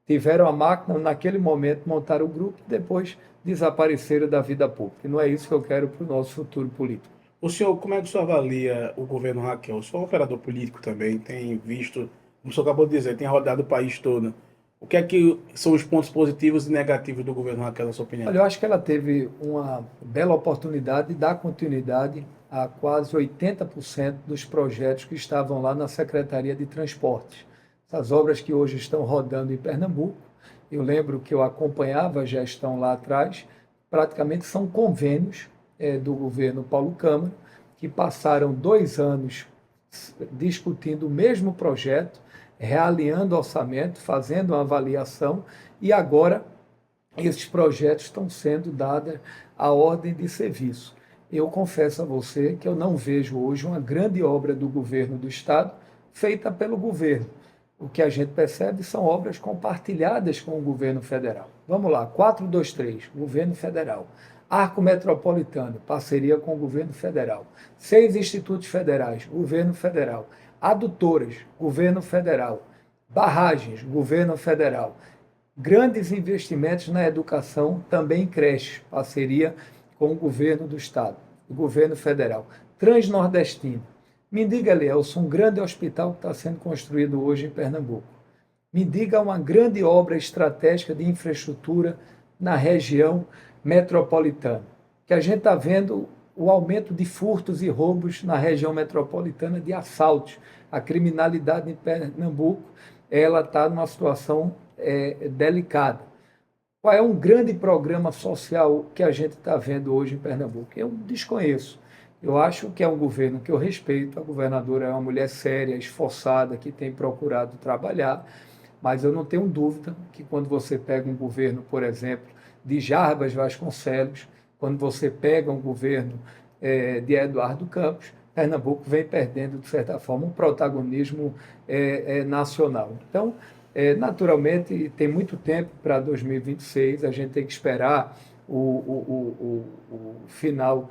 tiveram a máquina naquele momento, montaram o grupo e depois desapareceram da vida pública. E não é isso que eu quero para o nosso futuro político. O senhor, como é que o senhor avalia o governo Raquel? O senhor é um operador político também, tem visto, como o senhor acabou de dizer, tem rodado o país todo. O que é que são os pontos positivos e negativos do governo Raquel, na sua opinião? Olha, eu acho que ela teve uma bela oportunidade de dar continuidade a quase 80% dos projetos que estavam lá na Secretaria de Transportes. Essas obras que hoje estão rodando em Pernambuco, eu lembro que eu acompanhava a gestão lá atrás, praticamente são convênios do governo Paulo Câmara, que passaram 2 anos discutindo o mesmo projeto, realinhando orçamento, fazendo uma avaliação, e agora esses projetos estão sendo dados à ordem de serviço. Eu confesso a você que eu não vejo hoje uma grande obra do governo do Estado feita pelo governo. O que a gente percebe são obras compartilhadas com o governo federal. Vamos lá, 423, governo federal. Arco Metropolitano, parceria com o governo federal. 6 institutos federais, governo federal. Adutoras, governo federal. Barragens, governo federal. Grandes investimentos na educação, também creches, parceria com o governo do Estado, o governo federal. Transnordestino. Me diga, Elielson, um grande hospital que está sendo construído hoje em Pernambuco. Me diga uma grande obra estratégica de infraestrutura na região metropolitana. Que a gente está vendo o aumento de furtos e roubos na região metropolitana, de assaltos. A criminalidade em Pernambuco, ela está numa situação delicada. Qual é um grande programa social que a gente está vendo hoje em Pernambuco? Eu desconheço. Eu acho que é um governo que eu respeito. A governadora é uma mulher séria, esforçada, que tem procurado trabalhar, mas eu não tenho dúvida que quando você pega um governo, por exemplo, de Jarbas Vasconcelos, quando você pega um governo de Eduardo Campos, Pernambuco vem perdendo, de certa forma, um protagonismo nacional. Então, naturalmente, tem muito tempo para 2026, a gente tem que esperar o final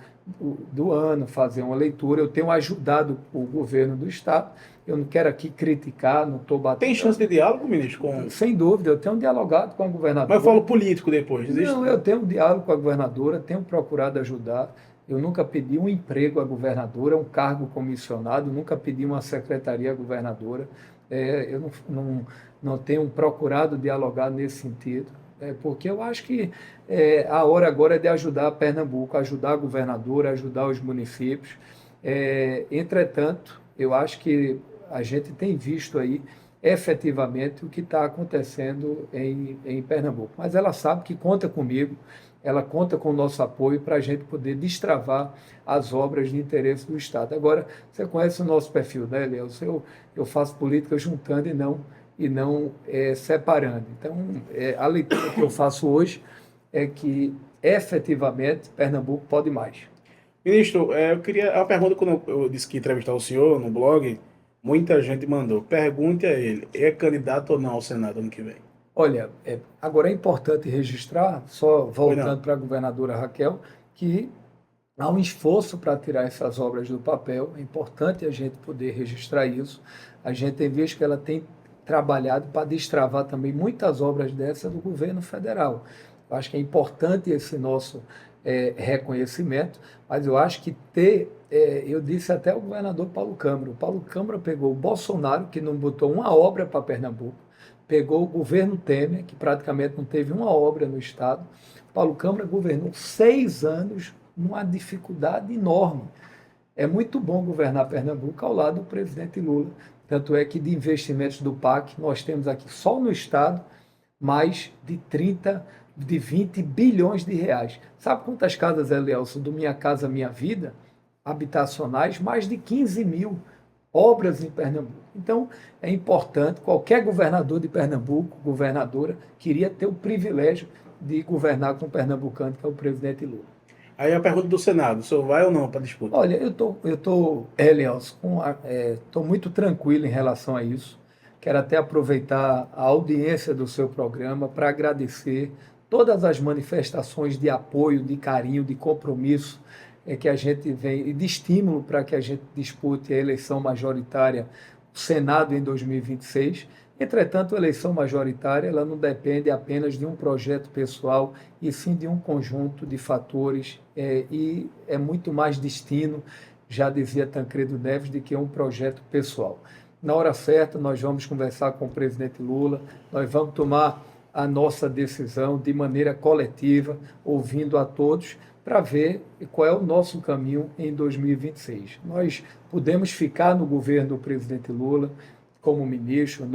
do ano, fazer uma leitura. Eu tenho ajudado o governo do Estado, eu não quero aqui criticar, não estou batendo. Tem chance de diálogo, ministro? Sem dúvida, eu tenho dialogado com a governadora. Mas eu falo político depois, existe? Não, eu tenho um diálogo com a governadora, tenho procurado ajudar. Eu nunca pedi um emprego à governadora, um cargo comissionado, nunca pedi uma secretaria à governadora. Eu não tenho procurado dialogar nesse sentido, porque eu acho que a hora agora é de ajudar Pernambuco, ajudar a governadora, ajudar os municípios. Entretanto, eu acho que a gente tem visto aí efetivamente o que está acontecendo em Pernambuco. Mas ela sabe que conta comigo, ela conta com o nosso apoio para a gente poder destravar as obras de interesse do Estado. Agora, você conhece o nosso perfil, né, Elielson? Eu faço política juntando e não separando. Então, a leitura que eu faço hoje é que, efetivamente, Pernambuco pode mais. Ministro, eu queria... uma pergunta, quando eu disse que ia entrevistar o senhor no blog, muita gente mandou. Pergunte a ele, é candidato ou não ao Senado ano que vem? Olha, agora é importante registrar, só voltando para a governadora Raquel, que há um esforço para tirar essas obras do papel. É importante a gente poder registrar isso. A gente tem visto que ela tem trabalhado para destravar também muitas obras dessas do governo federal. Eu acho que é importante esse nosso reconhecimento, mas eu acho que eu disse até ao governador Paulo Câmara. O Paulo Câmara pegou o Bolsonaro, que não botou uma obra para Pernambuco, pegou o governo Temer, que praticamente não teve uma obra no Estado. Paulo Câmara governou 6 anos numa dificuldade enorme. É muito bom governar Pernambuco ao lado do presidente Lula. Tanto é que de investimentos do PAC, nós temos aqui só no Estado mais de 30 de 20 bilhões de reais. Sabe quantas casas, Elielson, do Minha Casa Minha Vida, habitacionais? Mais de 15 mil obras em Pernambuco. Então, é importante, qualquer governador de Pernambuco, governadora, queria ter o privilégio de governar com o pernambucano, que é o presidente Lula. Aí a pergunta do Senado, o senhor vai ou não para a disputa? Olha, Elielson, estou muito tranquilo em relação a isso. Quero até aproveitar a audiência do seu programa para agradecer todas as manifestações de apoio, de carinho, de compromisso que a gente vem, e de estímulo para que a gente dispute a eleição majoritária, o Senado em 2026. Entretanto, a eleição majoritária ela não depende apenas de um projeto pessoal, e sim de um conjunto de fatores, e é muito mais destino, já dizia Tancredo Neves, de que um projeto pessoal. Na hora certa, nós vamos conversar com o presidente Lula, nós vamos tomar a nossa decisão de maneira coletiva, ouvindo a todos, para ver qual é o nosso caminho em 2026. Nós podemos ficar no governo do presidente Lula como ministro,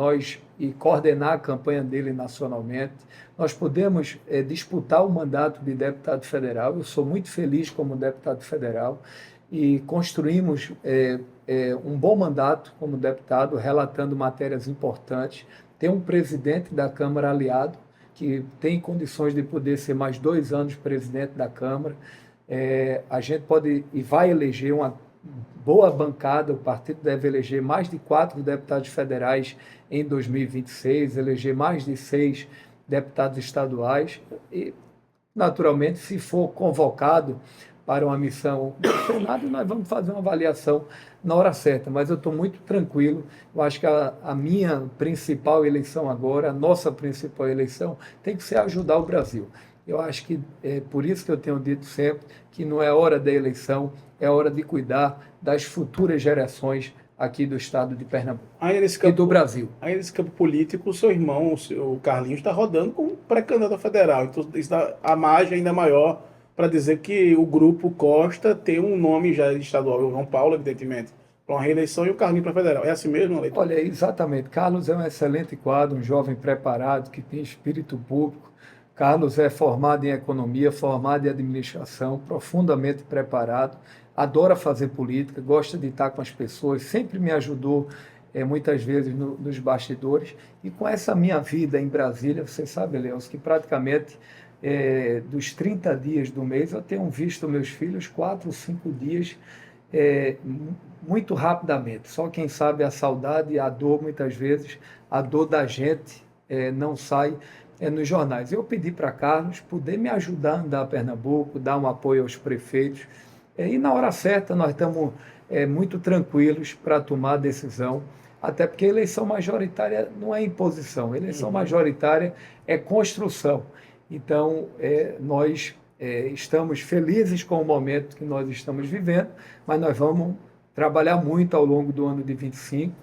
e coordenar a campanha dele nacionalmente. Nós podemos disputar o mandato de deputado federal. Eu sou muito feliz como deputado federal e construímos um bom mandato como deputado, relatando matérias importantes. Tem um presidente da Câmara aliado, que tem condições de poder ser mais 2 anos presidente da Câmara. A gente pode e vai eleger uma boa bancada, o partido deve eleger mais de 4 deputados federais em 2026, eleger mais de 6 deputados estaduais e, naturalmente, se for convocado para uma missão do Senado, nós vamos fazer uma avaliação na hora certa, mas eu estou muito tranquilo. Eu acho que a minha principal eleição agora, a nossa principal eleição, tem que ser ajudar o Brasil. Eu acho que é por isso que eu tenho dito sempre que não é hora da eleição, é hora de cuidar das futuras gerações aqui do estado de Pernambuco e do Brasil. Aí nesse campo político, o seu irmão, o Carlinhos, está rodando como pré-candidato federal. Então isso dá a margem ainda maior para dizer que o grupo Costa tem um nome já estadual, o João Paulo, evidentemente, para uma reeleição, e o Carlinhos para federal. É assim mesmo, Leitor? Olha, exatamente. Carlos é um excelente quadro, um jovem preparado, que tem espírito público. Carlos é formado em economia, formado em administração, profundamente preparado, adora fazer política, gosta de estar com as pessoas, sempre me ajudou muitas vezes nos bastidores. E com essa minha vida em Brasília, você sabe, Leos, que praticamente dos 30 dias do mês eu tenho visto meus filhos 4 ou 5 dias muito rapidamente. Só quem sabe a saudade e a dor, muitas vezes, a dor da gente não sai nos jornais. Eu pedi para Carlos poder me ajudar a andar a Pernambuco, dar um apoio aos prefeitos, e na hora certa nós estamos muito tranquilos para tomar a decisão, até porque a eleição majoritária não é imposição, a eleição majoritária é construção. Então, nós estamos felizes com o momento que nós estamos vivendo, mas nós vamos trabalhar muito ao longo do ano de 25,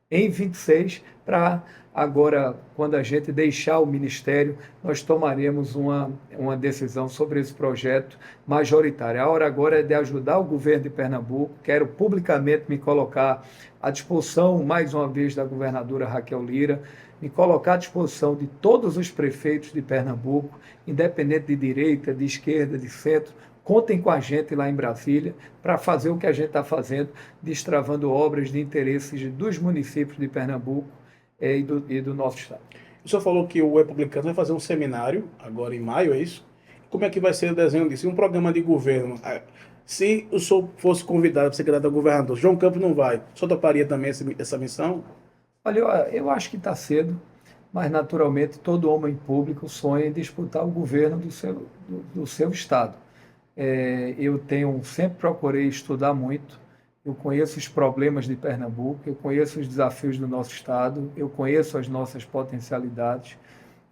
em 26, para agora, quando a gente deixar o Ministério, nós tomaremos uma decisão sobre esse projeto majoritário. A hora agora é de ajudar o governo de Pernambuco. Quero publicamente me colocar à disposição, mais uma vez, da governadora Raquel Lira, me colocar à disposição de todos os prefeitos de Pernambuco, independente de direita, de esquerda, de centro. Contem com a gente lá em Brasília para fazer o que a gente está fazendo, destravando obras de interesses dos municípios de Pernambuco e do nosso estado. O senhor falou que o Republicano vai fazer um seminário agora em maio, é isso? Como é que vai ser o desenho disso? E um programa de governo? Se o senhor fosse convidado para ser candidato a governador, João Campos não vai, o senhor toparia também essa missão? Olha, eu acho que está cedo, mas naturalmente todo homem público sonha em disputar o governo do seu estado. Eu sempre procurei estudar muito, eu conheço os problemas de Pernambuco, eu conheço os desafios do nosso estado, eu conheço as nossas potencialidades.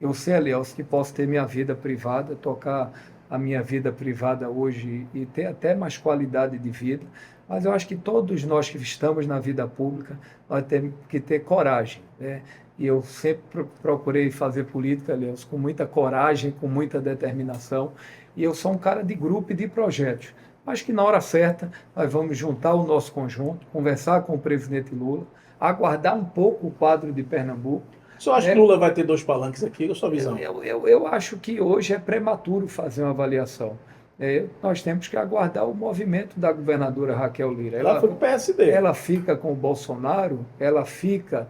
Eu sei, Elielson, que posso ter minha vida privada, tocar a minha vida privada hoje e ter até mais qualidade de vida, mas eu acho que todos nós que estamos na vida pública, nós temos que ter coragem, né? E eu sempre procurei fazer política, Elielson, com muita coragem, com muita determinação, e eu sou um cara de grupo e de projetos. Acho que na hora certa nós vamos juntar o nosso conjunto, conversar com o presidente Lula, aguardar um pouco o quadro de Pernambuco, O senhor acha que Lula vai ter dois palanques aqui? Qual a sua visão? Eu acho que hoje é prematuro fazer uma avaliação. Nós temos que aguardar o movimento da governadora Raquel Lira. Ela foi com o PSD. Ela fica com o Bolsonaro, ela fica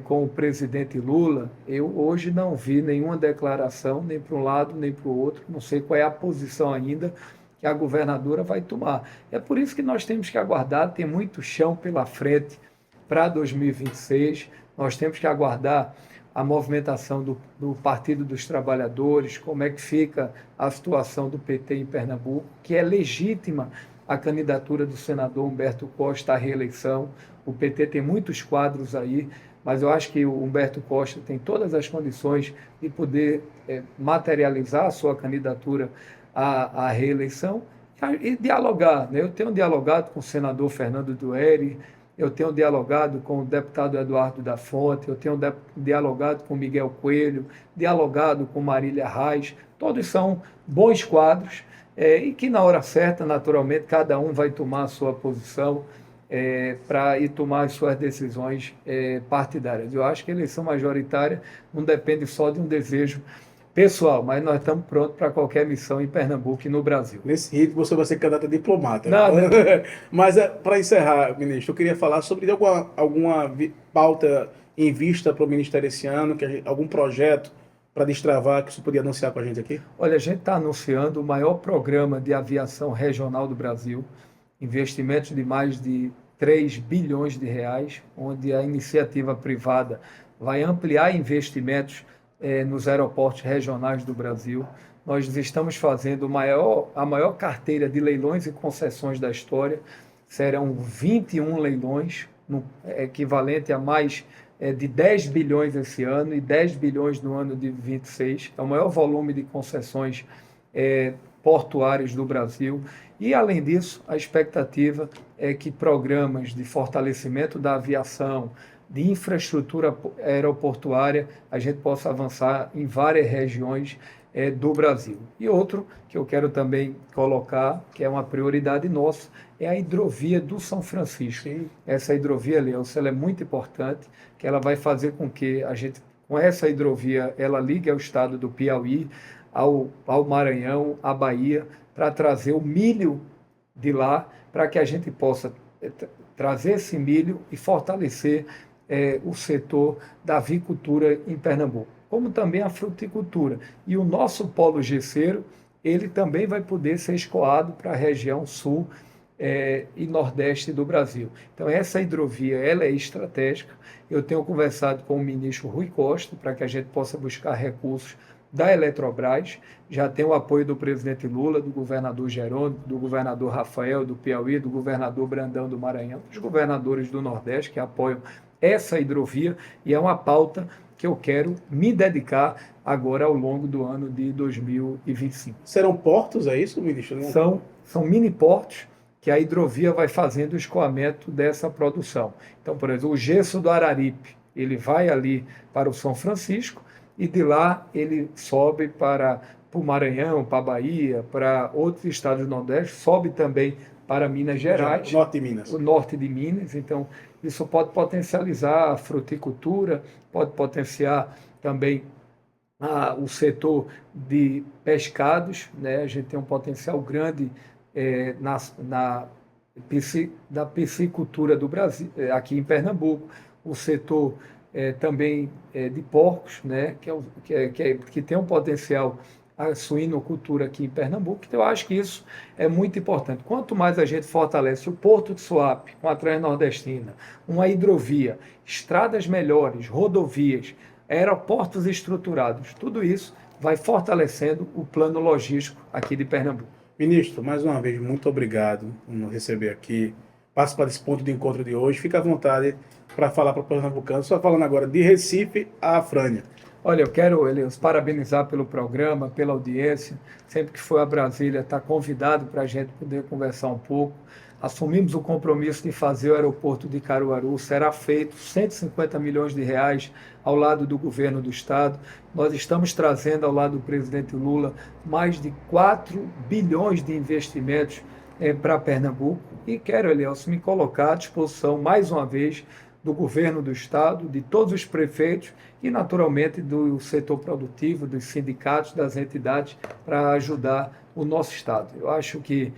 com o presidente Lula. Eu hoje não vi nenhuma declaração, nem para um lado, nem para o outro. Não sei qual é a posição ainda que a governadora vai tomar. É por isso que nós temos que aguardar, tem muito chão pela frente para 2026. Nós temos que aguardar a movimentação do Partido dos Trabalhadores, como é que fica a situação do PT em Pernambuco, que é legítima a candidatura do senador Humberto Costa à reeleição. O PT tem muitos quadros aí, mas eu acho que o Humberto Costa tem todas as condições de poder materializar a sua candidatura à reeleição e dialogar. Né? Eu tenho dialogado com o senador Fernando Dueri, eu tenho dialogado com o deputado Eduardo da Fonte, eu tenho dialogado com Miguel Coelho, dialogado com Marília Reis. Todos são bons quadros e que na hora certa, naturalmente, cada um vai tomar a sua posição para ir tomar as suas decisões partidárias. Eu acho que a eleição majoritária não depende só de um desejo pessoal, mas nós estamos prontos para qualquer missão em Pernambuco e no Brasil. Nesse ritmo você vai ser candidato a diplomata. Não, não. Mas para encerrar, ministro, eu queria falar sobre alguma pauta em vista para o Ministério esse ano, algum projeto para destravar que você podia anunciar com a gente aqui? Olha, a gente está anunciando o maior programa de aviação regional do Brasil, investimentos de mais de 3 bilhões de reais, onde a iniciativa privada vai ampliar investimentos nos aeroportos regionais do Brasil. Nós estamos fazendo a maior carteira de leilões e concessões da história. Serão 21 leilões, equivalente a mais de 10 bilhões esse ano e 10 bilhões no ano de 26. É o maior volume de concessões portuárias do Brasil. E, além disso, a expectativa é que programas de fortalecimento da aviação, de infraestrutura aeroportuária, a gente possa avançar em várias regiões do Brasil. E outro que eu quero também colocar, que é uma prioridade nossa, é a hidrovia do São Francisco. Sim. Essa hidrovia, Leôncio, ela é muito importante, que ela vai fazer com que a gente, com essa hidrovia, ela ligue ao estado do Piauí, ao Maranhão, à Bahia, para trazer o milho de lá, para que a gente possa trazer esse milho e fortalecer o setor da avicultura em Pernambuco, como também a fruticultura. E o nosso polo gesseiro, ele também vai poder ser escoado para a região sul e nordeste do Brasil. Então, essa hidrovia ela é estratégica. Eu tenho conversado com o ministro Rui Costa para que a gente possa buscar recursos da Eletrobras, já tem o apoio do presidente Lula, do governador Jerônimo, do governador Rafael do Piauí, do governador Brandão do Maranhão, dos governadores do Nordeste que apoiam essa hidrovia, e é uma pauta que eu quero me dedicar agora ao longo do ano de 2025. Serão portos, é isso, ministro? São mini portos que a hidrovia vai fazendo o escoamento dessa produção. Então, por exemplo, o gesso do Araripe, ele vai ali para o São Francisco, e de lá ele sobe para o Maranhão, para a Bahia, para outros estados do Nordeste, sobe também para Minas Gerais. O norte de Minas. O norte de Minas. Então, isso pode potencializar a fruticultura, pode potenciar também o setor de pescados, né? A gente tem um potencial grande da piscicultura do Brasil, aqui em Pernambuco, o setor também de porcos, né, que tem um potencial a suinocultura aqui em Pernambuco. Então, eu acho que isso é muito importante. Quanto mais a gente fortalece o Porto de Suape, com a Transnordestina, uma hidrovia, estradas melhores, rodovias, aeroportos estruturados, tudo isso vai fortalecendo o plano logístico aqui de Pernambuco. Ministro, mais uma vez, muito obrigado por nos receber aqui, participar desse ponto de encontro de hoje. Fica à vontade para falar para o pernambucano, só falando agora de Recife a Afrânia. Olha, eu quero, Elias, parabenizar pelo programa, pela audiência. Sempre que for a Brasília, está convidado para a gente poder conversar um pouco. Assumimos o compromisso de fazer o aeroporto de Caruaru, será feito 150 milhões de reais ao lado do governo do estado. Nós estamos trazendo ao lado do presidente Lula mais de 4 bilhões de investimentos para Pernambuco. E quero, Elias, me colocar à disposição mais uma vez do governo do Estado, de todos os prefeitos e, naturalmente, do setor produtivo, dos sindicatos, das entidades, para ajudar o nosso Estado. Eu acho que,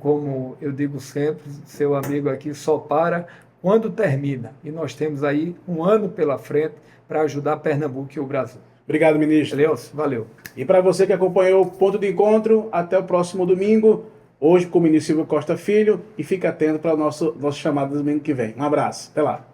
como eu digo sempre, seu amigo aqui só para quando termina. E nós temos aí um ano pela frente para ajudar Pernambuco e o Brasil. Obrigado, ministro. Valeu. E para você que acompanhou o Ponto de Encontro, até o próximo domingo, hoje com o ministro Silvio Costa Filho, e fica atento para o nosso chamado domingo que vem. Um abraço, até lá.